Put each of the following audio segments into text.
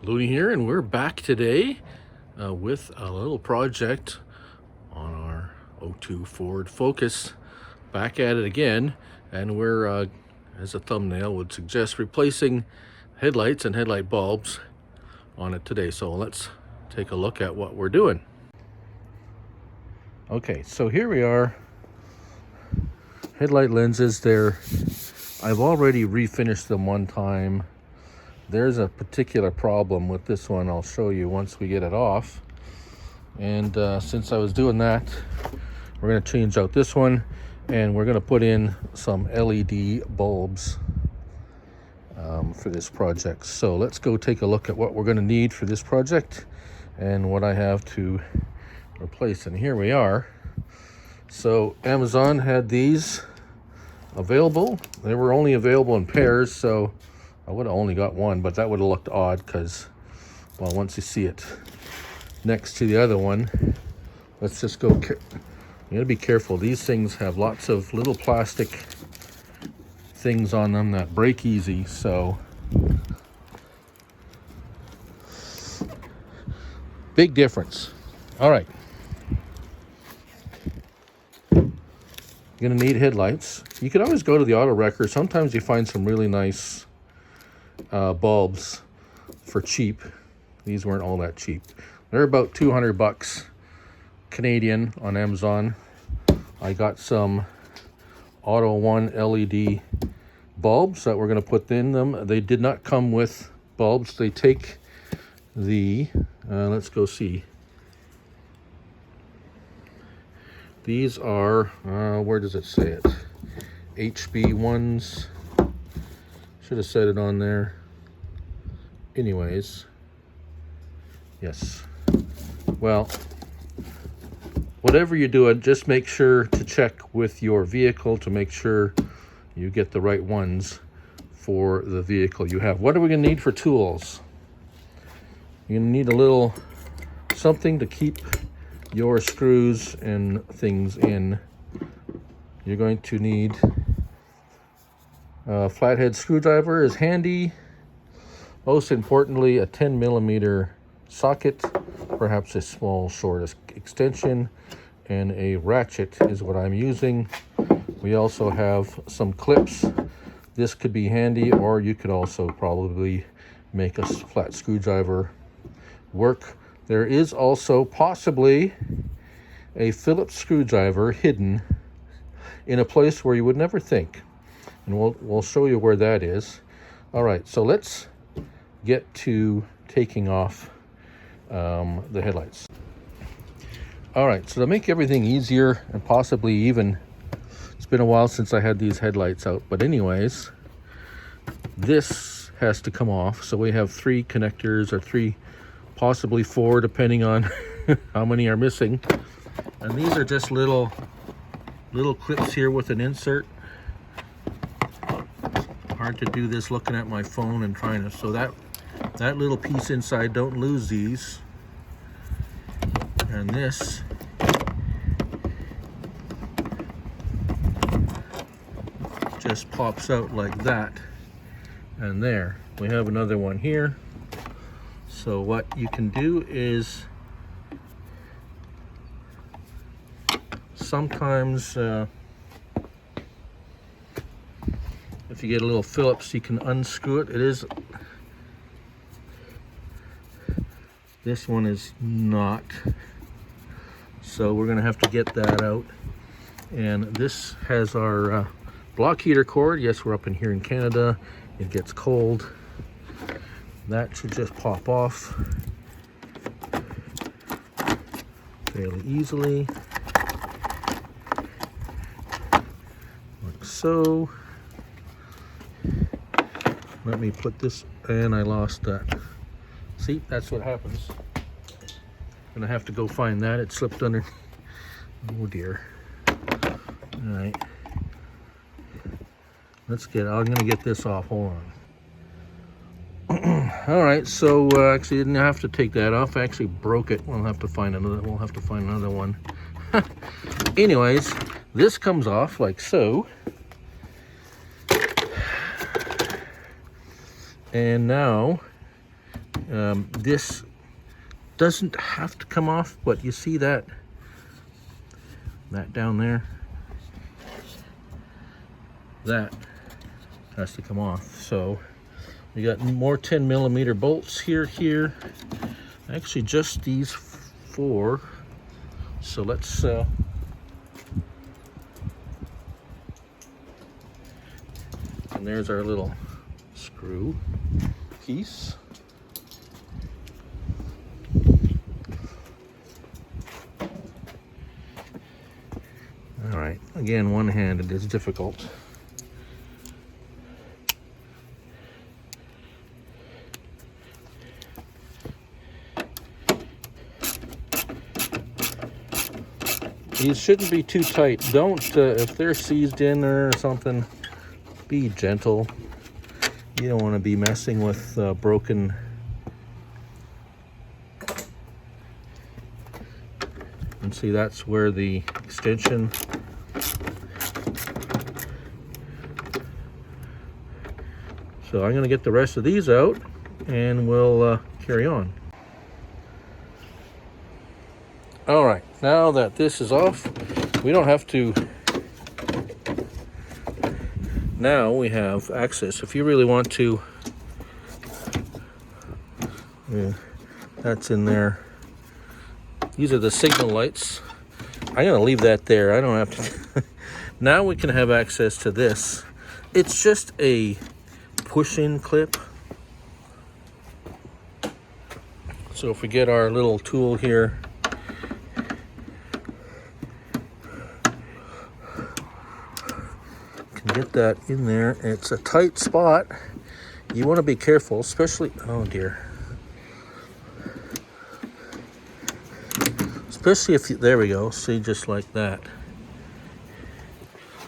Looney here, and we're back today with a little project on our O2 Ford Focus. Back at it again, and we're, as a thumbnail would suggest, replacing headlights and headlight bulbs on it today. So let's take a look at what we're doing. Okay, so here we are. Headlight lenses, I've already refinished them one time. There's a particular problem with this one. I'll show you once we get it off. And since I was doing that, we're going to change out this one, and we're going to put in some LED bulbs for this project. So let's go take a look at what we're going to need for this project and what I have to replace. And here we are. So Amazon had these available. They were only available in pairs, so I would have only got one, but that would have looked odd because, well, once you see it next to the other one, let's just go. You gotta be careful. These things have lots of little plastic things on them that break easy, so big difference. All right. You're gonna need headlights. You can always go to the auto wrecker. Sometimes you find some really nice bulbs for cheap. These weren't all that cheap. They're about 200 bucks Canadian on Amazon. I got some AUTOONE LED bulbs that we're going to put in them. They did not come with bulbs. They take the let's go see. These are where does it say it? HB ones. Should have said it on there. Anyways, yes. Well, whatever you do, just make sure to check with your vehicle to make sure you get the right ones for the vehicle you have. What are we going to need for tools? You're going to need a little something to keep your screws and things in. You're going to need a flathead screwdriver is handy. Most importantly, a 10 millimeter socket, perhaps a small short extension, and a ratchet is what I'm using. We also have some clips. This could be handy, or you could also probably make a flat screwdriver work. There is also possibly a Phillips screwdriver hidden in a place where you would never think. And we'll show you where that is. All right, so let's get to taking off the headlights. All right, so to make everything easier and possibly even, it's been a while since I had these headlights out, but anyways, this has to come off. So we have 3 connectors, or 3, possibly 4, depending on how many are missing. And these are just little clips here with an insert. Hard to do this looking at my phone and trying to, so that little piece inside, don't lose these. And this just pops out like that. And there, we have another one here. So what you can do is sometimes if you get a little Phillips, you can unscrew it. This one is not. So we're gonna have to get that out. And this has our block heater cord. Yes, we're up in here in Canada. It gets cold. That should just pop off fairly easily. Like so. Let me put this, and I lost that. See, that's what happens. I'm gonna have to go find that. It slipped under. Oh dear. All right. I'm gonna get this off. Hold on. All right. So actually, didn't have to take that off. I actually broke it. We'll have to find another one. Anyways, this comes off like so. And now This doesn't have to come off, but you see that down there, that has to come off. So we got more 10mm bolts here. Actually, just these 4. So let's and there's our little screw piece. All right, again, one-handed is difficult. These shouldn't be too tight. Don't, if they're seized in or something, be gentle. You don't want to be messing with broken. And see, that's where the extension. So I'm going to get the rest of these out and we'll carry on. All right, now that this is off, we don't have to. Now we have access. If you really want to, yeah, that's in there. These are the signal lights. I'm gonna leave that there. I don't have to. Now we can have access to this. It's just a push-in clip. So if we get our little tool here, get that in there. It's a tight spot. You want to be careful, especially, oh dear, especially if you, there we go, see, just like that.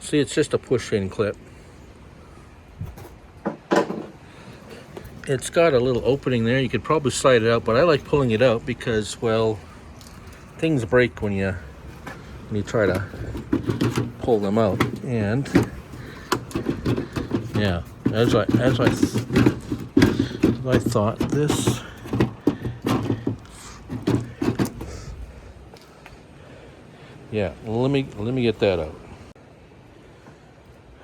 See, it's just a push-in clip. It's got a little opening there. You could probably slide it out, but I like pulling it out because, well, things break when you try to pull them out. And yeah, as I thought, this yeah. Let me get that out.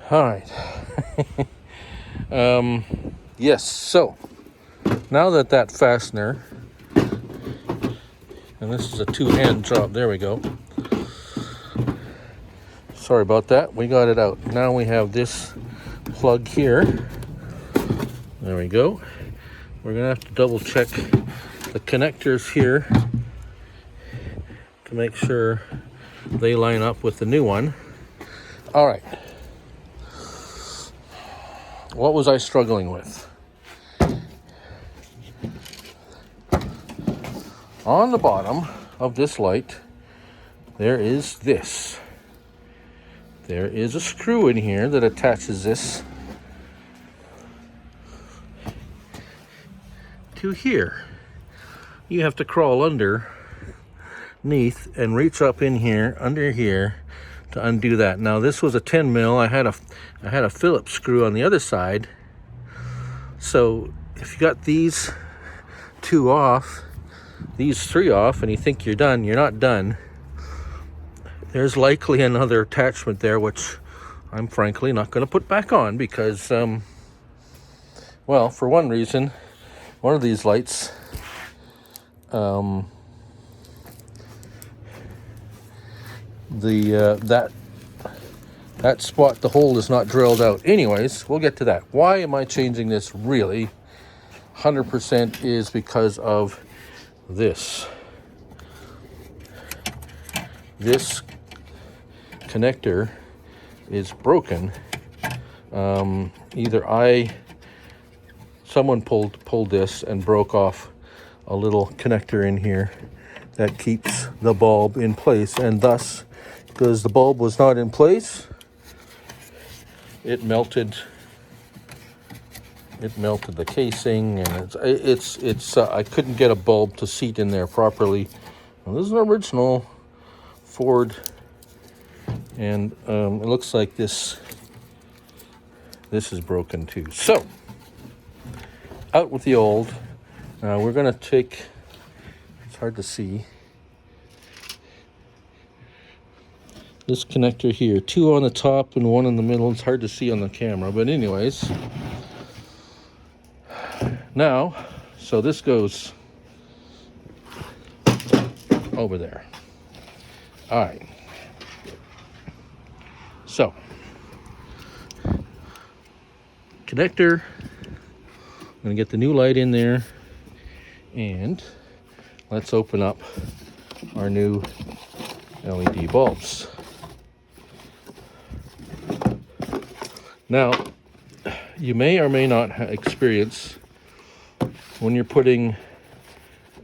All right. Yes. So now that fastener, and this is a 2-hand job. There we go. Sorry about that. We got it out. Now we have this plug here. There we go. We're gonna have to double check the connectors here to make sure they line up with the new one. All right. What was I struggling with? On the bottom of this light, there is this. There is a screw in here that attaches this to here. You have to crawl underneath and reach up in here, under here, to undo that. Now this was a 10mm. I had a Phillips screw on the other side. So if you got these 2 off, these 3 off, and you think you're done, you're not done. There's likely another attachment there, which I'm frankly not going to put back on because, well, for one reason, one of these lights, that spot, the hole is not drilled out. Anyways, we'll get to that. Why am I changing this really? 100% is because of this. This connector is broken. Either someone pulled this and broke off a little connector in here that keeps the bulb in place, and thus, because the bulb was not in place, it melted the casing, and it's I couldn't get a bulb to seat in there properly. Well, this is an original Ford, and it looks like this is broken too. So out with the old, Now we're going to take, it's hard to see, this connector here, 2 on the top and 1 in the middle. It's hard to see on the camera, but anyways. Now, so this goes over there. All right. So, connector, I'm going to get the new light in there, and let's open up our new LED bulbs. Now, you may or may not experience when you're putting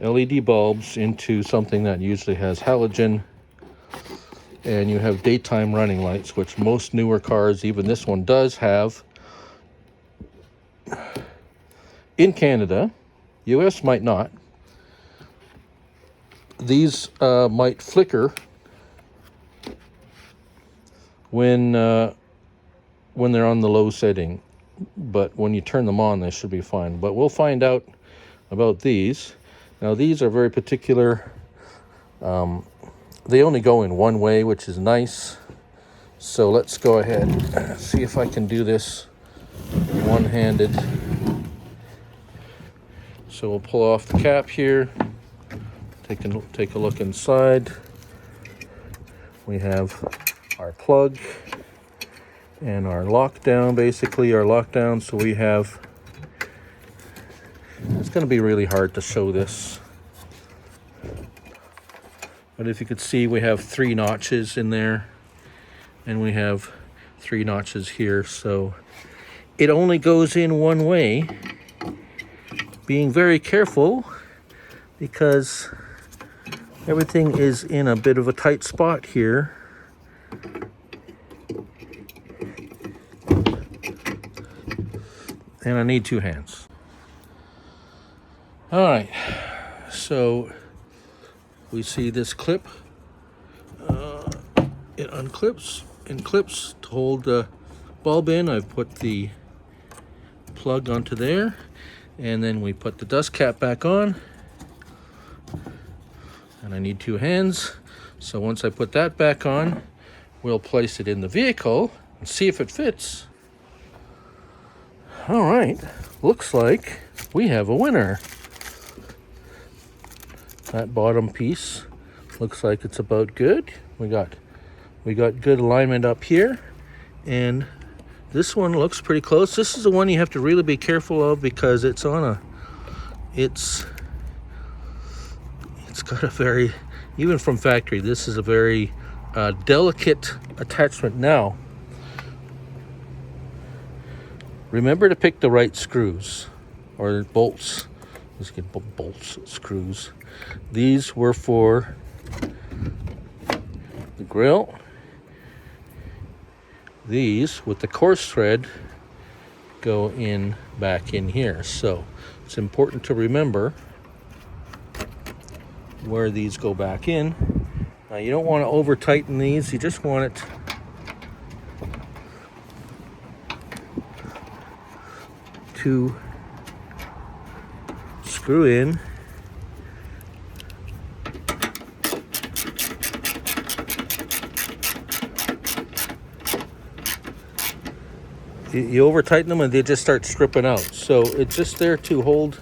LED bulbs into something that usually has halogen and you have daytime running lights, which most newer cars, even this one, does have. In Canada, US might not. These might flicker when they're on the low setting, but when you turn them on, they should be fine. But we'll find out about these. Now, these are very particular. They only go in one way, which is nice. So let's go ahead and see if I can do this one-handed. So we'll pull off the cap here. Take a look inside. We have our plug and our lockdown, basically our lockdown. So we have, it's going to be really hard to show this, but if you could see, we have 3 notches in there and we have 3 notches here. So it only goes in one way. Being very careful because everything is in a bit of a tight spot here. And I need 2 hands. All right, so we see this clip. It unclips and clips to hold the bulb in. I've put the plug onto there, and then we put the dust cap back on. And I need 2 hands. So once I put that back on, we'll place it in the vehicle and see if it fits. All right, looks like we have a winner. That bottom piece looks like it's about good. We got good alignment up here, and this one looks pretty close. This is the one you have to really be careful of because it's got a very, even from factory, this is a very delicate attachment. Now, remember to pick the right screws or bolts. Let's get bolts, screws. These were for the grill. These with the coarse thread go in back in here. So it's important to remember where these go back in. Now you don't want to over tighten these, you just want it to screw in. You over tighten them and they just start stripping out. So it's just there to hold.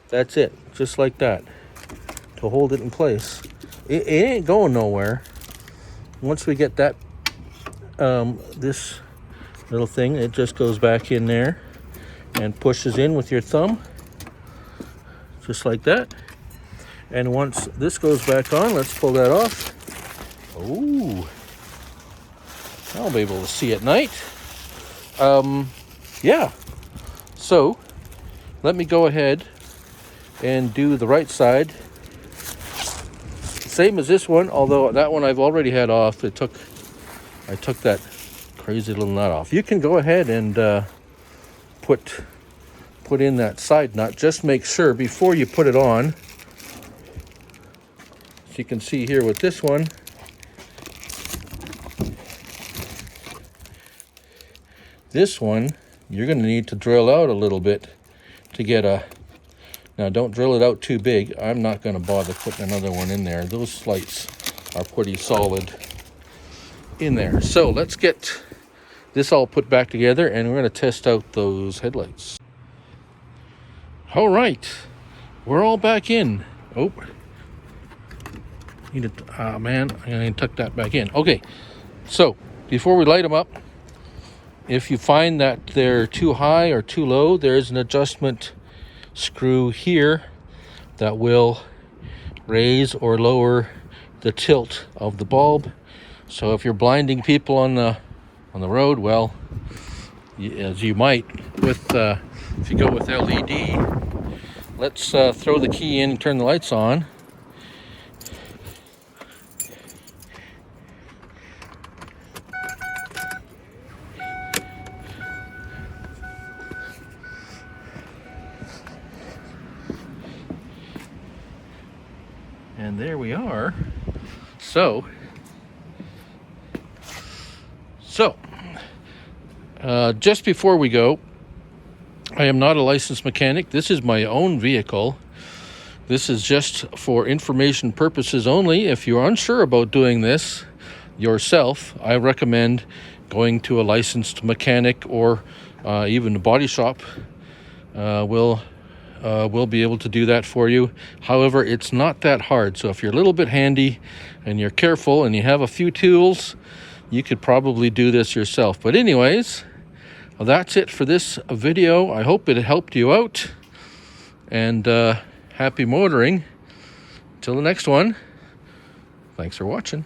That's it, just like that, to hold it in place. It ain't going nowhere. Once we get that, this little thing, it just goes back in there and pushes in with your thumb, just like that. And once this goes back on, let's pull that off. Ooh, I'll be able to see at night. Yeah, so let me go ahead and do the right side. Same as this one, although that one I've already had off. I took that crazy little nut off. You can go ahead and put in that side nut. Just make sure before you put it on. As you can see here with this one, this one you're going to need to drill out a little bit to get a, now don't drill it out too big. I'm not going to bother putting another one in there. Those lights are pretty solid in there. So let's get this all put back together, and we're going to test out those headlights. All right, we're all back in. Oh, need to, man, I'm going to tuck that back in. Okay, so before we light them up, if you find that they're too high or too low, there's an adjustment screw here that will raise or lower the tilt of the bulb. So if you're blinding people on the road, well, as you might with if you go with LED, let's throw the key in and turn the lights on. And there we are. So just before we go, I am not a licensed mechanic. This is my own vehicle. This is just for information purposes only. If you're unsure about doing this yourself, I recommend going to a licensed mechanic, or even a body shop will be able to do that for you. However, it's not that hard. So if you're a little bit handy and you're careful and you have a few tools, you could probably do this yourself. But anyways, well, that's it for this video. I hope it helped you out, and happy motoring. Till the next one, thanks for watching.